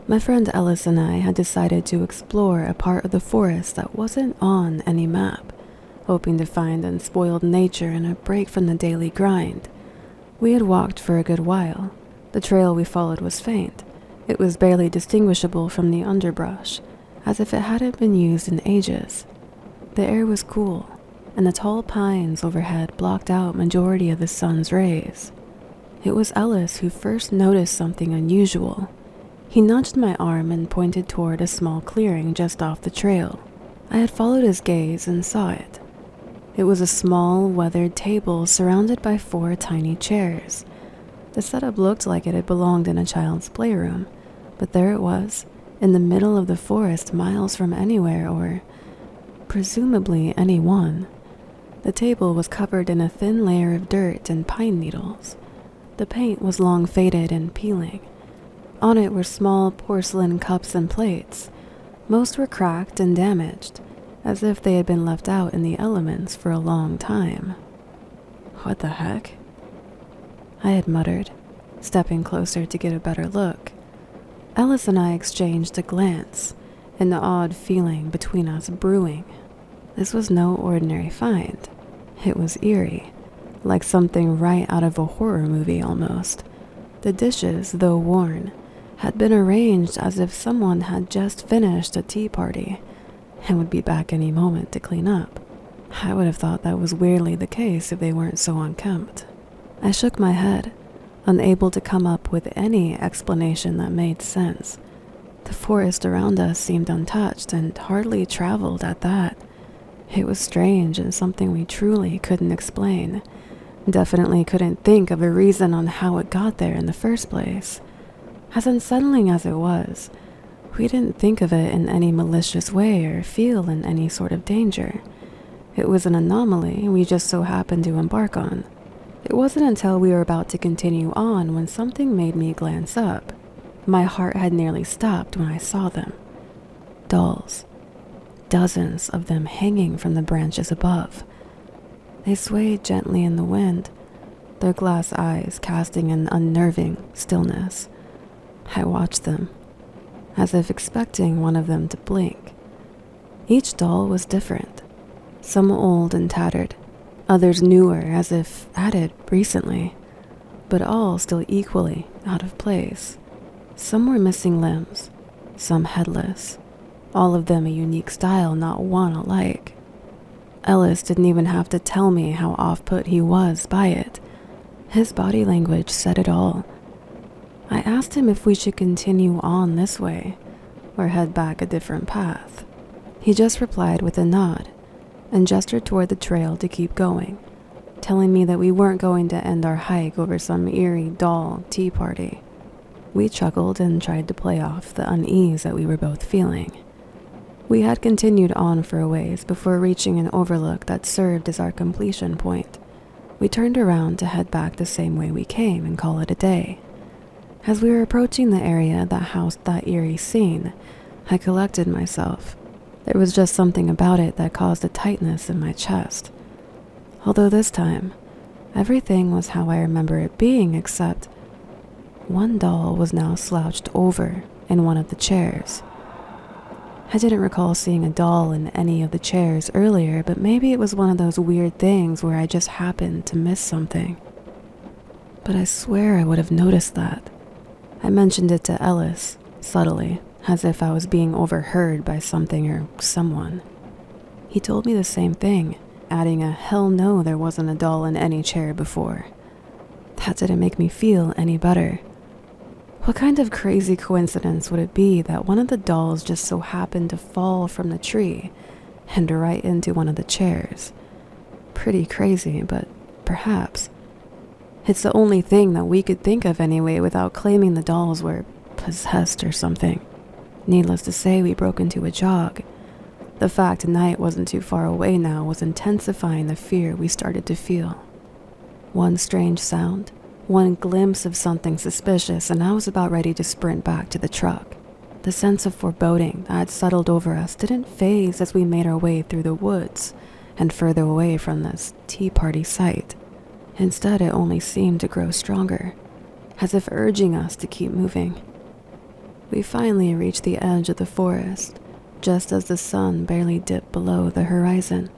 My friend Ellis and I had decided to explore a part of the forest that wasn't on any map, hoping to find unspoiled nature and a break from the daily grind. We had walked for a good while. The trail we followed was faint. It was barely distinguishable from the underbrush, as if it hadn't been used in ages. The air was cool, and the tall pines overhead blocked out majority of the sun's rays. It was Ellis who first noticed something unusual. He nudged my arm and pointed toward a small clearing just off the trail. I had followed his gaze and saw it. It was a small, weathered table surrounded by 4 tiny chairs. The setup looked like it had belonged in a child's playroom, but there it was, in the middle of the forest, miles from anywhere or presumably anyone. The table was covered in a thin layer of dirt and pine needles. The paint was long faded and peeling. On it were small porcelain cups and plates. Most were cracked and damaged, as if they had been left out in the elements for a long time. "What the heck?" I had muttered, stepping closer to get a better look. Ellis and I exchanged a glance, an odd feeling between us brewing. This was no ordinary find. It was eerie, like something right out of a horror movie almost. The dishes, though worn, had been arranged as if someone had just finished a tea party and would be back any moment to clean up. I would have thought that was weirdly the case if they weren't so unkempt. I shook my head, unable to come up with any explanation that made sense. The forest around us seemed untouched and hardly traveled at that. It was strange and something we truly couldn't explain. Definitely couldn't think of a reason on how it got there in the first place. As unsettling as it was, we didn't think of it in any malicious way or feel in any sort of danger. It was an anomaly we just so happened to embark on. It wasn't until we were about to continue on when something made me glance up. My heart had nearly stopped when I saw them. Dolls. Dozens of them hanging from the branches above. They swayed gently in the wind, their glass eyes casting an unnerving stillness. I watched them, as if expecting one of them to blink. Each doll was different, some old and tattered, others newer as if added recently, but all still equally out of place. Some were missing limbs, some headless, all of them a unique style, not one alike. Ellis didn't even have to tell me how off-put he was by it. His body language said it all. I asked him if we should continue on this way or head back a different path. He just replied with a nod and gestured toward the trail to keep going, telling me that we weren't going to end our hike over some eerie doll tea party. We chuckled and tried to play off the unease that we were both feeling. We had continued on for a ways before reaching an overlook that served as our completion point. We turned around to head back the same way we came and call it a day. As we were approaching the area that housed that eerie scene, I collected myself. There was just something about it that caused a tightness in my chest. Although this time, everything was how I remember it being, except one doll was now slouched over in one of the chairs. I didn't recall seeing a doll in any of the chairs earlier, but maybe it was one of those weird things where I just happened to miss something. But I swear I would have noticed that. I mentioned it to Ellis, subtly, as if I was being overheard by something or someone. He told me the same thing, adding a hell no, there wasn't a doll in any chair before. That didn't make me feel any better. What kind of crazy coincidence would it be that one of the dolls just so happened to fall from the tree and right into one of the chairs? Pretty crazy, but perhaps. It's the only thing that we could think of anyway without claiming the dolls were possessed or something. Needless to say, we broke into a jog. The fact night wasn't too far away now was intensifying the fear we started to feel. One strange sound, one glimpse of something suspicious, and I was about ready to sprint back to the truck. The sense of foreboding that had settled over us didn't phase as we made our way through the woods and further away from this tea party site. Instead, it only seemed to grow stronger, as if urging us to keep moving. We finally reached the edge of the forest, just as the sun barely dipped below the horizon.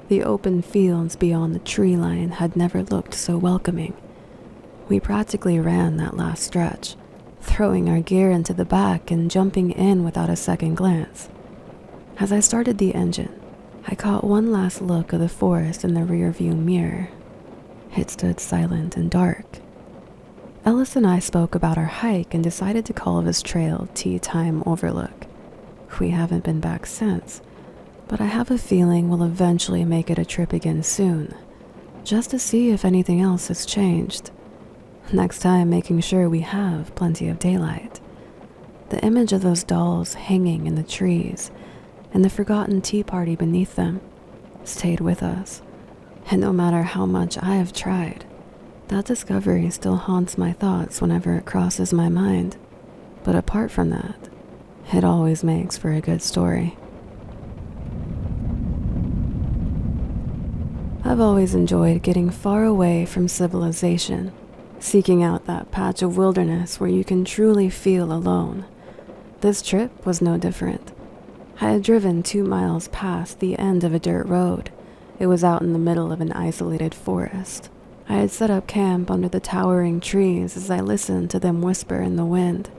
The open fields beyond the tree line had never looked so welcoming. We practically ran that last stretch, throwing our gear into the back and jumping in without a second glance. As I started the engine, I caught one last look of the forest in the rearview mirror. It stood silent and dark. Ellis and I spoke about our hike and decided to call this trail Tea Time Overlook. We haven't been back since, but I have a feeling we'll eventually make it a trip again soon, just to see if anything else has changed. Next time, making sure we have plenty of daylight. The image of those dolls hanging in the trees and the forgotten tea party beneath them stayed with us, and no matter how much I have tried, that discovery still haunts my thoughts whenever it crosses my mind. But apart from that, it always makes for a good story. I've always enjoyed getting far away from civilization, seeking out that patch of wilderness where you can truly feel alone. This trip was no different. I had driven 2 miles past the end of a dirt road. It was out in the middle of an isolated forest. I had set up camp under the towering trees as I listened to them whisper in the wind.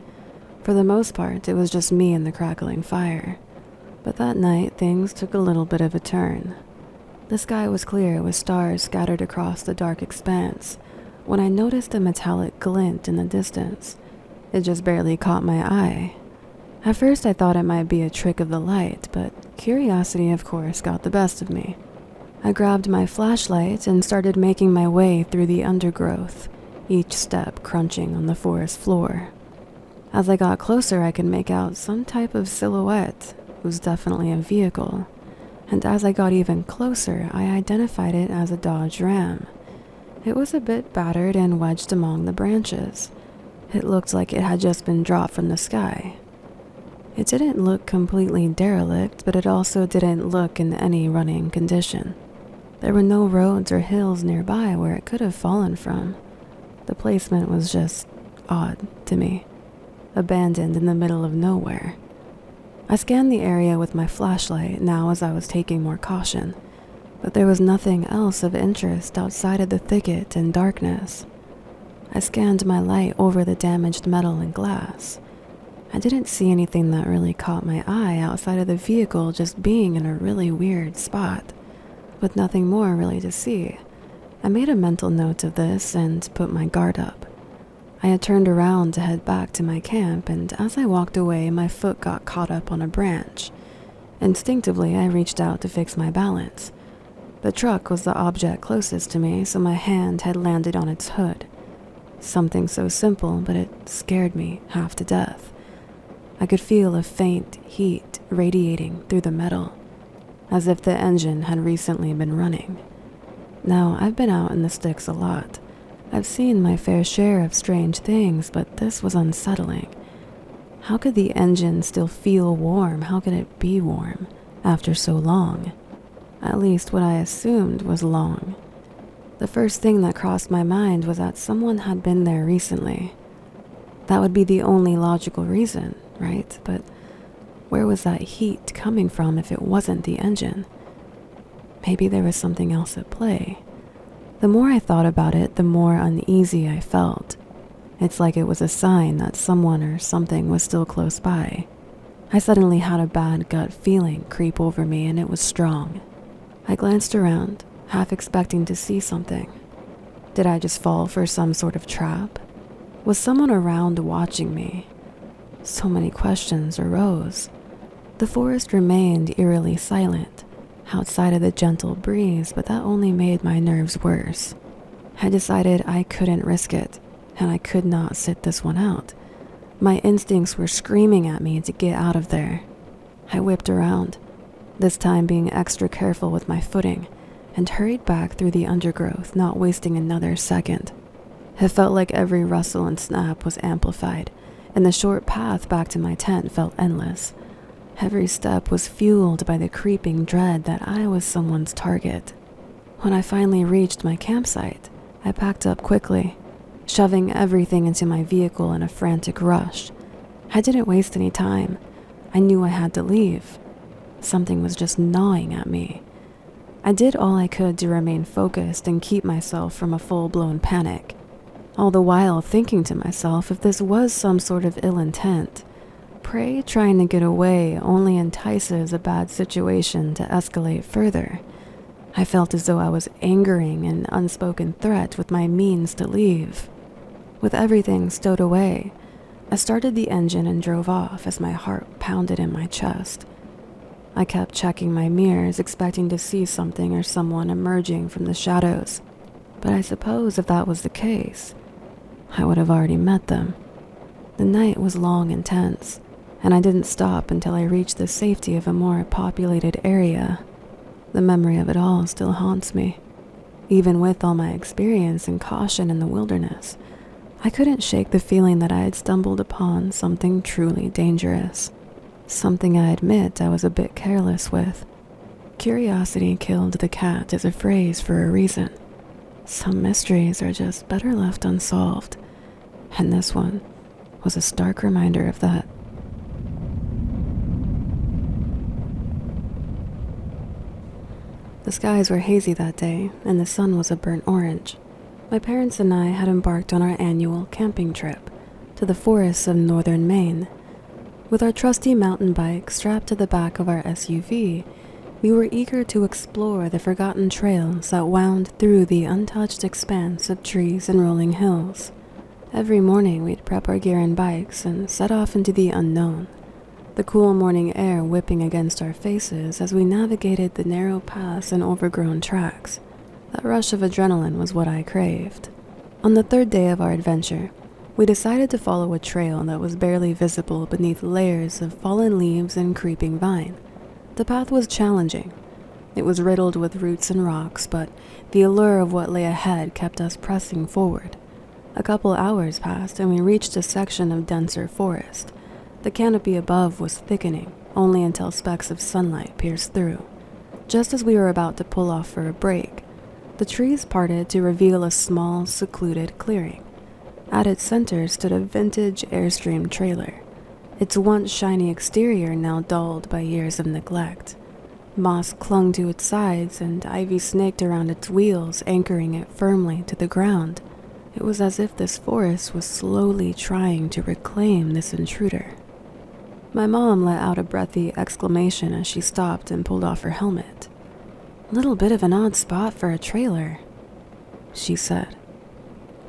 For the most part, it was just me and the crackling fire. But that night, things took a little bit of a turn. The sky was clear with stars scattered across the dark expanse when I noticed a metallic glint in the distance. It just barely caught my eye. At first, I thought it might be a trick of the light, but curiosity, of course, got the best of me. I grabbed my flashlight and started making my way through the undergrowth, each step crunching on the forest floor. As I got closer, I could make out some type of silhouette. It was definitely a vehicle, and as I got even closer, I identified it as a Dodge Ram. It was a bit battered and wedged among the branches. It looked like it had just been dropped from the sky. It didn't look completely derelict, but it also didn't look in any running condition. There were no roads or hills nearby where it could have fallen from. The placement was just odd to me, abandoned in the middle of nowhere. I scanned the area with my flashlight now as I was taking more caution, but there was nothing else of interest outside of the thicket and darkness. I scanned my light over the damaged metal and glass. I didn't see anything that really caught my eye outside of the vehicle just being in a really weird spot, with nothing more really to see. I made a mental note of this and put my guard up. I had turned around to head back to my camp, and as I walked away, my foot got caught up on a branch. Instinctively, I reached out to fix my balance. The truck was the object closest to me, so my hand had landed on its hood. Something so simple, but it scared me half to death. I could feel a faint heat radiating through the metal, as if the engine had recently been running. Now, I've been out in the sticks a lot. I've seen my fair share of strange things, but this was unsettling. How could the engine still feel warm? How could it be warm after so long? At least what I assumed was long. The first thing that crossed my mind was that someone had been there recently. That would be the only logical reason, right? But where was that heat coming from if it wasn't the engine? Maybe there was something else at play. The more I thought about it, the more uneasy I felt. It's like it was a sign that someone or something was still close by. I suddenly had a bad gut feeling creep over me, and it was strong. I glanced around, half expecting to see something. Did I just fall for some sort of trap? Was someone around watching me? So many questions arose. The forest remained eerily silent, outside of the gentle breeze, but that only made my nerves worse. I decided I couldn't risk it, and I could not sit this one out. My instincts were screaming at me to get out of there. I whipped around, this time being extra careful with my footing, and hurried back through the undergrowth, not wasting another second. It felt like every rustle and snap was amplified, and the short path back to my tent felt endless. Every step was fueled by the creeping dread that I was someone's target. When I finally reached my campsite, I packed up quickly, shoving everything into my vehicle in a frantic rush. I didn't waste any time. I knew I had to leave. Something was just gnawing at me. I did all I could to remain focused and keep myself from a full-blown panic, all the while thinking to myself if this was some sort of ill intent. Prey trying to get away only entices a bad situation to escalate further. I felt as though I was angering an unspoken threat with my means to leave. With everything stowed away, I started the engine and drove off as my heart pounded in my chest. I kept checking my mirrors, expecting to see something or someone emerging from the shadows, but I suppose if that was the case, I would have already met them. The night was long and tense, and I didn't stop until I reached the safety of a more populated area. The memory of it all still haunts me. Even with all my experience and caution in the wilderness, I couldn't shake the feeling that I had stumbled upon something truly dangerous. Something I admit I was a bit careless with. Curiosity killed the cat is a phrase for a reason. Some mysteries are just better left unsolved, and this one was a stark reminder of that. The skies were hazy that day, and the sun was a burnt orange. My parents and I had embarked on our annual camping trip to the forests of northern Maine. With our trusty mountain bike strapped to the back of our SUV, we were eager to explore the forgotten trails that wound through the untouched expanse of trees and rolling hills. Every morning we'd prep our gear and bikes and set off into the unknown, the cool morning air whipping against our faces as we navigated the narrow paths and overgrown tracks. That rush of adrenaline was what I craved. On the third day of our adventure, we decided to follow a trail that was barely visible beneath layers of fallen leaves and creeping vine. The path was challenging. It was riddled with roots and rocks, but the allure of what lay ahead kept us pressing forward. A couple hours passed and we reached a section of denser forest. The canopy above was thickening, only until specks of sunlight pierced through. Just as we were about to pull off for a break, the trees parted to reveal a small, secluded clearing. At its center stood a vintage Airstream trailer, its once shiny exterior now dulled by years of neglect. Moss clung to its sides and ivy snaked around its wheels, anchoring it firmly to the ground. It was as if this forest was slowly trying to reclaim this intruder. My mom let out a breathy exclamation as she stopped and pulled off her helmet. "Little bit of an odd spot for a trailer," she said.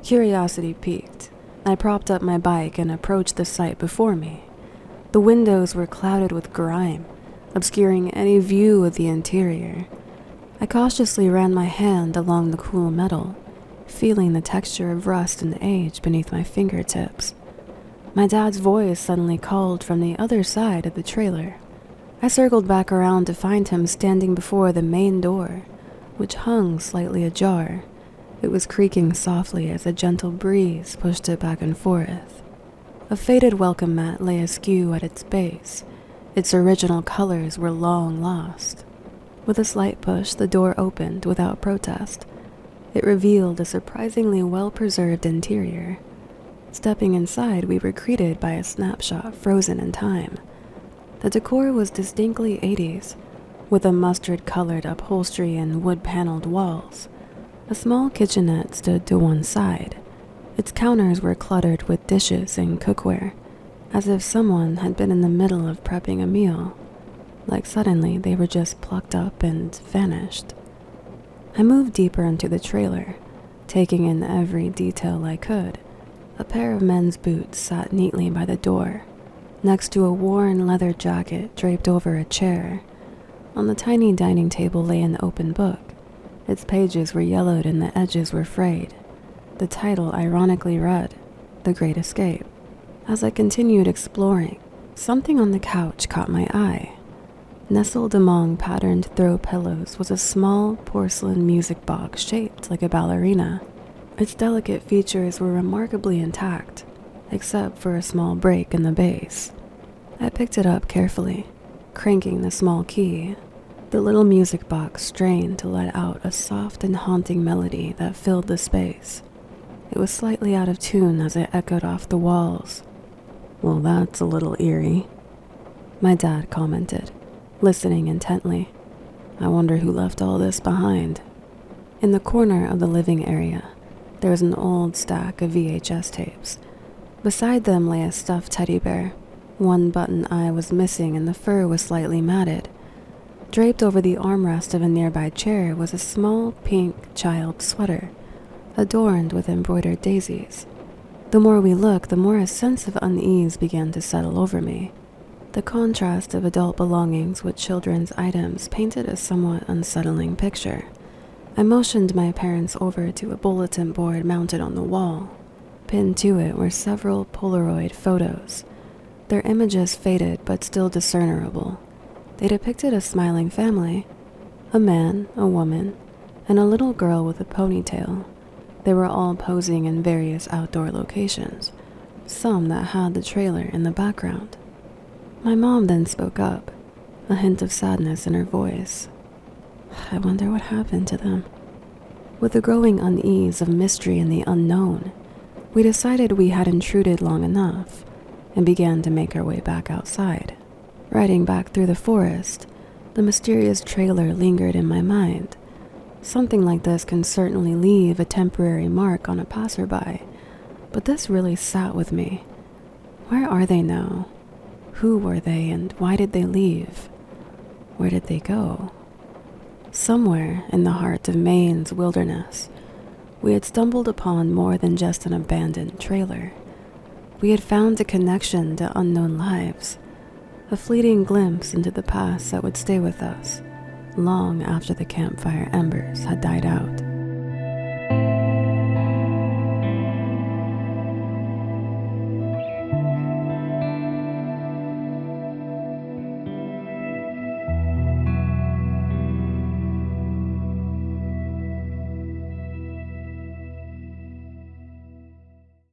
Curiosity piqued. I propped up my bike and approached the sight before me. The windows were clouded with grime, obscuring any view of the interior. I cautiously ran my hand along the cool metal, feeling the texture of rust and age beneath my fingertips. My dad's voice suddenly called from the other side of the trailer. I circled back around to find him standing before the main door, which hung slightly ajar. It was creaking softly as a gentle breeze pushed it back and forth. A faded welcome mat lay askew at its base. Its original colors were long lost. With a slight push, the door opened without protest. It revealed a surprisingly well-preserved interior. Stepping inside, we were greeted by a snapshot frozen in time. The decor was distinctly 80s, with a mustard-colored upholstery and wood-paneled walls. A small kitchenette stood to one side. Its counters were cluttered with dishes and cookware, as if someone had been in the middle of prepping a meal. Like suddenly, they were just plucked up and vanished. I moved deeper into the trailer, taking in every detail I could. A pair of men's boots sat neatly by the door, next to a worn leather jacket draped over a chair. On the tiny dining table lay an open book. Its pages were yellowed and the edges were frayed. The title ironically read, "The Great Escape." As I continued exploring, something on the couch caught my eye. Nestled among patterned throw pillows was a small porcelain music box shaped like a ballerina. Its delicate features were remarkably intact, except for a small break in the base. I picked it up carefully, cranking the small key. The little music box strained to let out a soft and haunting melody that filled the space. It was slightly out of tune as it echoed off the walls. Well, that's a little eerie, my dad commented, listening intently. I wonder who left all this behind. In the corner of the living area, there was an old stack of VHS tapes. Beside them lay a stuffed teddy bear. One button eye was missing and the fur was slightly matted. Draped over the armrest of a nearby chair was a small pink child sweater, adorned with embroidered daisies. The more we looked, the more a sense of unease began to settle over me. The contrast of adult belongings with children's items painted a somewhat unsettling picture. I motioned my parents over to a bulletin board mounted on the wall. Pinned to it were several Polaroid photos. Their images faded but still discernible. They depicted a smiling family, a man, a woman, and a little girl with a ponytail. They were all posing in various outdoor locations, some that had the trailer in the background. My mom then spoke up, a hint of sadness in her voice. I wonder what happened to them. With the growing unease of mystery and the unknown, we decided we had intruded long enough and began to make our way back outside. Riding back through the forest, the mysterious trailer lingered in my mind. Something like this can certainly leave a temporary mark on a passerby, but this really sat with me. Where are they now? Who were they and why did they leave? Where did they go? Somewhere in the heart of Maine's wilderness, we had stumbled upon more than just an abandoned trailer. We had found a connection to unknown lives, a fleeting glimpse into the past that would stay with us long after the campfire embers had died out.